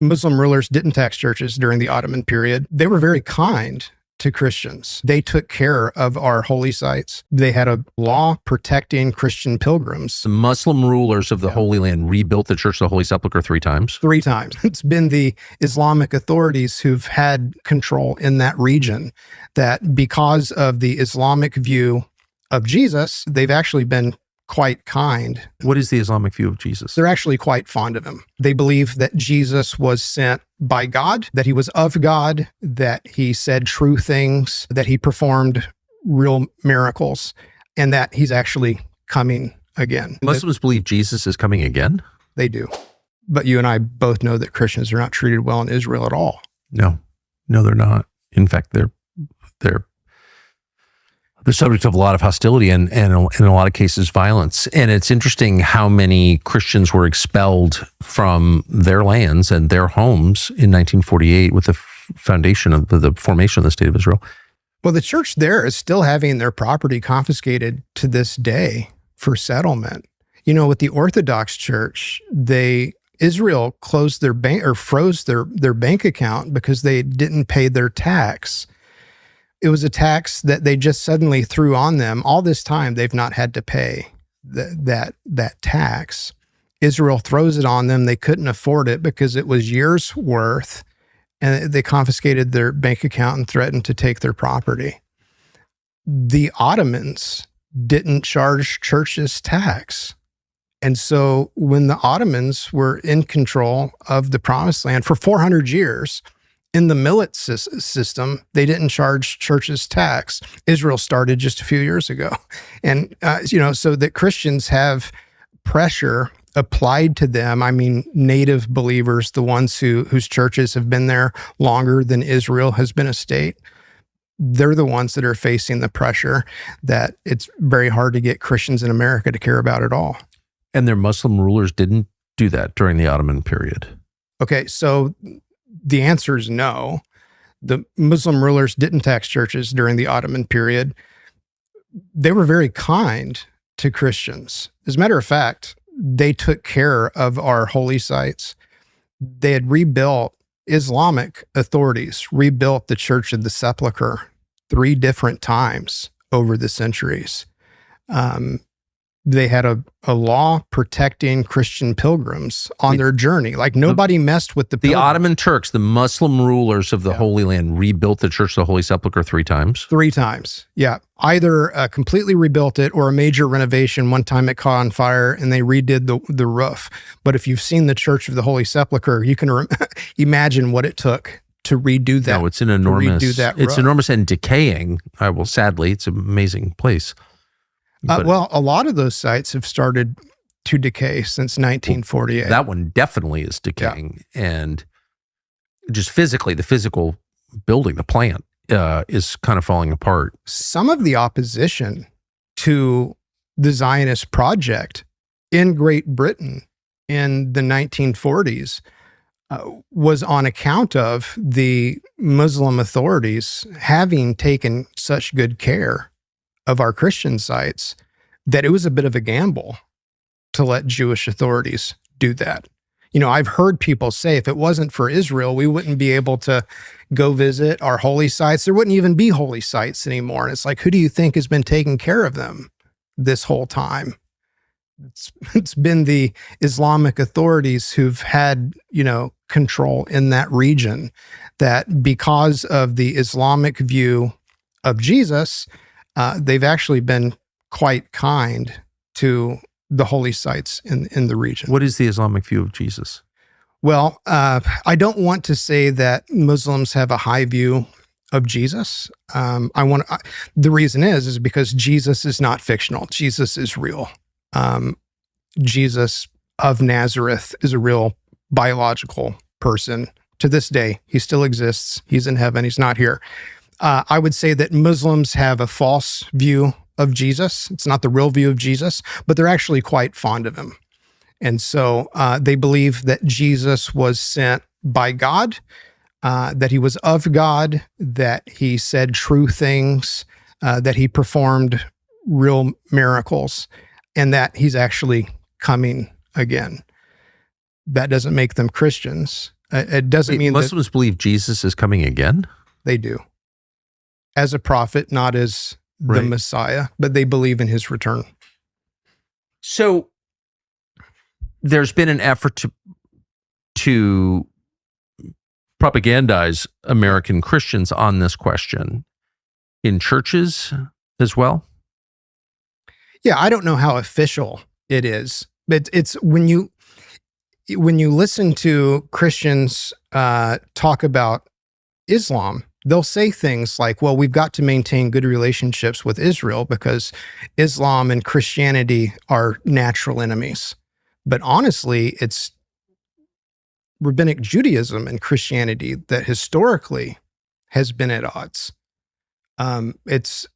Muslim rulers didn't tax churches during the Ottoman period. They were very kind to Christians. They took care of our holy sites. They had a law protecting Christian pilgrims. The Muslim rulers of the Holy Land rebuilt the Church of the Holy Sepulchre 3 times? 3 times. It's been the Islamic authorities who've had control in that region, that because of the Islamic view of Jesus, they've actually been quite kind. What is the Islamic view of Jesus? They're actually quite fond of him. They believe that Jesus was sent by God, that he was of God, that he said true things, that he performed real miracles, and that he's actually coming again. Muslims believe Jesus is coming again? They do. But you and I both know that Christians are not treated well in Israel at all. No, they're not. In fact, they're the subject of a lot of hostility and in a lot of cases, violence. And it's interesting how many Christians were expelled from their lands and their homes in 1948 with the foundation of the formation of the State of Israel. Well, the church there is still having their property confiscated to this day for settlement. You know, with the Orthodox Church, Israel closed their bank or froze their bank account because they didn't pay their tax. It was a tax that they just suddenly threw on them. All this time, they've not had to pay that tax. Israel throws it on them. They couldn't afford it because it was years' worth, and they confiscated their bank account and threatened to take their property. The Ottomans didn't charge churches tax. And so when the Ottomans were in control of the Promised Land for 400 years, in the millet system, they didn't charge churches tax. Israel started just a few years ago. And, so that Christians have pressure applied to them. I mean, native believers, the ones whose churches have been there longer than Israel has been a state, they're the ones that are facing the pressure that it's very hard to get Christians in America to care about at all. And their Muslim rulers didn't do that during the Ottoman period. Okay, so the answer is no. The Muslim rulers didn't tax churches during the Ottoman period. They were very kind to Christians. As a matter of fact, they took care of our holy sites. They had rebuilt, Islamic authorities rebuilt the Church of the Sepulchre 3 different times over the centuries. They had a law protecting Christian pilgrims on their journey. Like nobody messed with the pilgrims. The Ottoman Turks, the Muslim rulers of the Holy Land, rebuilt the Church of the Holy Sepulchre 3 times? 3 times, yeah. Either completely rebuilt it or a major renovation. One time it caught on fire and they redid the roof. But if you've seen the Church of the Holy Sepulchre, you can imagine what it took to redo that. No, it's an enormous, it's enormous and decaying. Sadly, it's an amazing place. Well, a lot of those sites have started to decay since 1948. That one definitely is decaying. Yeah. And just physically, the physical building, the plant, is kind of falling apart. Some of the opposition to the Zionist project in Great Britain in the 1940s was on account of the Muslim authorities having taken such good care of our Christian sites that it was a bit of a gamble to let Jewish authorities do that. You know, I've heard people say if it wasn't for Israel, we wouldn't be able to go visit our holy sites. There wouldn't even be holy sites anymore. And it's like, who do you think has been taking care of them this whole time? It's been the Islamic authorities who've had, control in that region, that because of the Islamic view of Jesus, they've actually been quite kind to the holy sites in the region. What is the Islamic view of Jesus? Well, I don't want to say that Muslims have a high view of Jesus. The reason is because Jesus is not fictional. Jesus is real. Jesus of Nazareth is a real biological person. To this day, he still exists. He's in heaven. He's not here. I would say that Muslims have a false view of Jesus. It's not the real view of Jesus, but they're actually quite fond of him. And so they believe that Jesus was sent by God, that he was of God, that he said true things, that he performed real miracles, and that he's actually coming again. That doesn't make them Christians. It doesn't mean Muslims believe Jesus is coming again? They do. As a prophet, not as the Messiah, but they believe in his return. So there's been an effort to propagandize American Christians on this question in churches as well? Yeah, I don't know how official it is, but it's when you listen to Christians talk about Islam, they'll say things like, well, we've got to maintain good relationships with Israel because Islam and Christianity are natural enemies. But honestly, it's rabbinic Judaism and Christianity that historically has been at odds. It's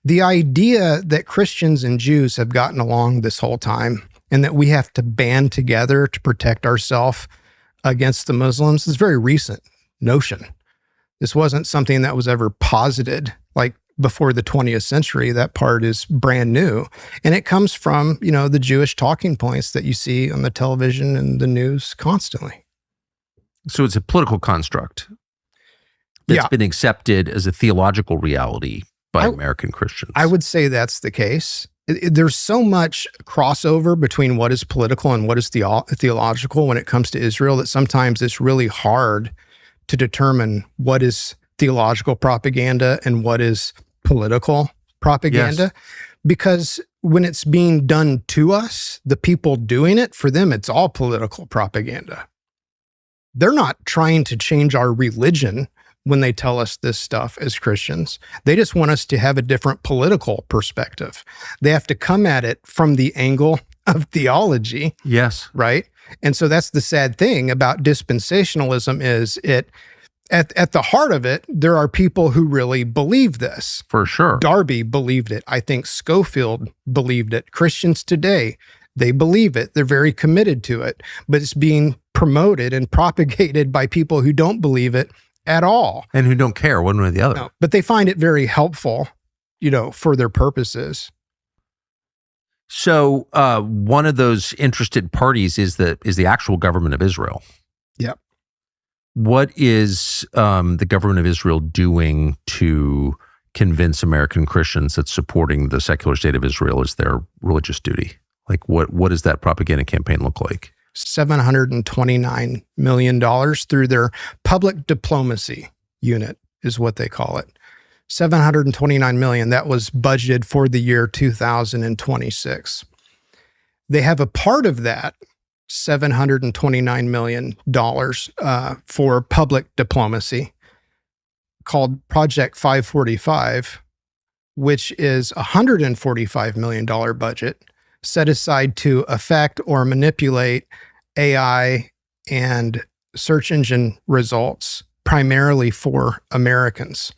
the idea that Christians and Jews have gotten along this whole time and that we have to band together to protect ourselves against the Muslims is a very recent notion. This wasn't something that was ever posited like before the 20th century. That part is brand new. And it comes from, the Jewish talking points that you see on the television and the news constantly. So it's a political construct that's been accepted as a theological reality by American Christians. I would say that's the case. There's so much crossover between what is political and what is theological when it comes to Israel that sometimes it's really hard to determine what is theological propaganda and what is political propaganda. Yes. Because when it's being done to us, the people doing it, for them, it's all political propaganda. They're not trying to change our religion when they tell us this stuff as Christians. They just want us to have a different political perspective. They have to come at it from the angle of theology. Yes. Right? And so that's the sad thing about dispensationalism is at the heart of it, there are people who really believe this. For sure. Darby believed it. I think Schofield believed it. Christians today, they believe it. They're very committed to it. But it's being promoted and propagated by people who don't believe it at all. And who don't care one way or the other. No, but they find it very helpful, for their purposes. So one of those interested parties is the actual government of Israel. Yep. What is the government of Israel doing to convince American Christians that supporting the secular state of Israel is their religious duty? Like what does that propaganda campaign look like? $729 million through their public diplomacy unit is what they call it. $729 million, that was budgeted for the year 2026. They have a part of that, $729 million for public diplomacy called Project 545, which is a $145 million budget set aside to affect or manipulate AI and search engine results primarily for Americans.